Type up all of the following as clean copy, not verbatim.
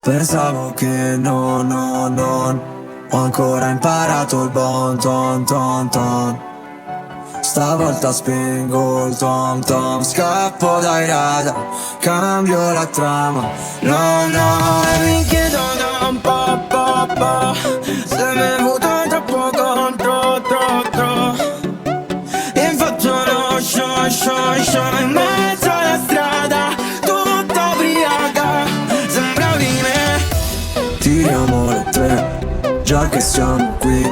Pensavo che non ho ancora imparato il bon ton ton ton. Stavolta spingo il tom tom, scappo dai radar, cambio la trama. No, no, e mi chiedo da un po', se mi è avuto troppo contro. E faccio lo show in mezzo alla strada, tutta ubriaca, sembra di me. Tiriamo le tre, già che siamo qui.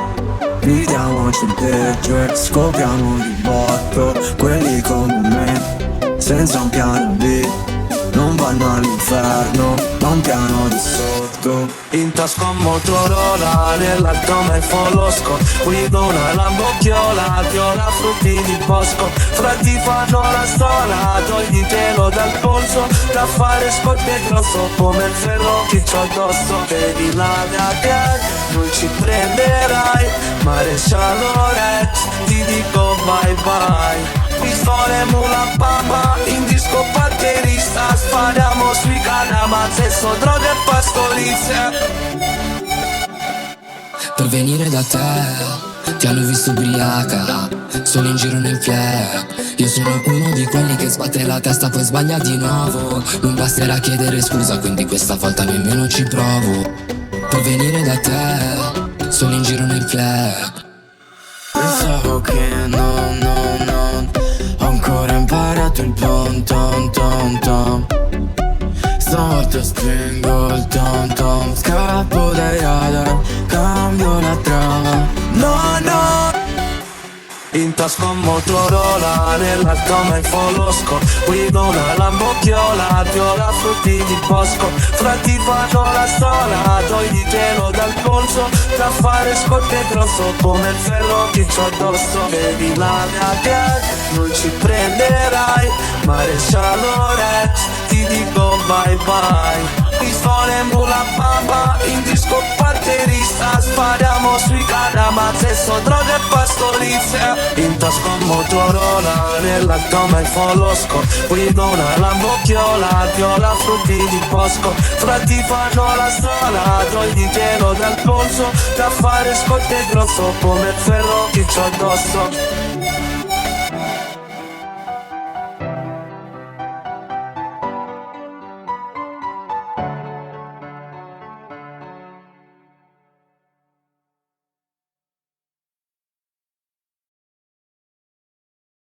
Vediamoci il peggio e scopriamo di botto. Quelli come me, senza un piano B, non vanno all'inferno, ma un piano di sotto. In tasca un Motorola, nell'alto me folosco. Guido una lambocchiola, viola frutti di bosco. Frati fanno la stola, toglitelo dal polso. Da fare scotte grosso, come il ferro che c'ho addosso. Vedi la mia gang, non ci prenderai. Maresciallo Rex, ti dico bye bye. Pistole, mula, papa, in disco batterista. Spariamo sui canama, sesso, droga e pastolizia. Per venire da te, ti hanno visto ubriaca, solo in giro nel club. Io sono uno di quelli che sbatte la testa poi sbaglia di nuovo. Non basterà chiedere scusa, quindi questa volta nemmeno ci provo. Per venire da te, solo in giro nel club. Pensavo che non ho ancora imparato il bon ton ton ton. Stavolta spingo il tom tom, scappo dai radar, cambio la trama. No, in tasca un Motorola, nell'alto me folosco. Guido una lambocchiola, viola frutti di bosco. Frati fanno la stola, toglitelo dal polso. Da fare scotte grosso, come il ferro che c'ho addosso. Vedi la mia gang, non ci prenderai. Maresciallo Rex, ti dico bye bye. Pistole, mula, papa, in disco batterista. Spariamo sui canama, sesso, droga e pastolizia. In tasca un Motorola, nell'alto me folosco. Guido una lambocchiola, viola frutti di bosco. Frati fanno la stola, toglitelo dal polso. Da fare scotte grosso, come il ferro che c'ho addosso.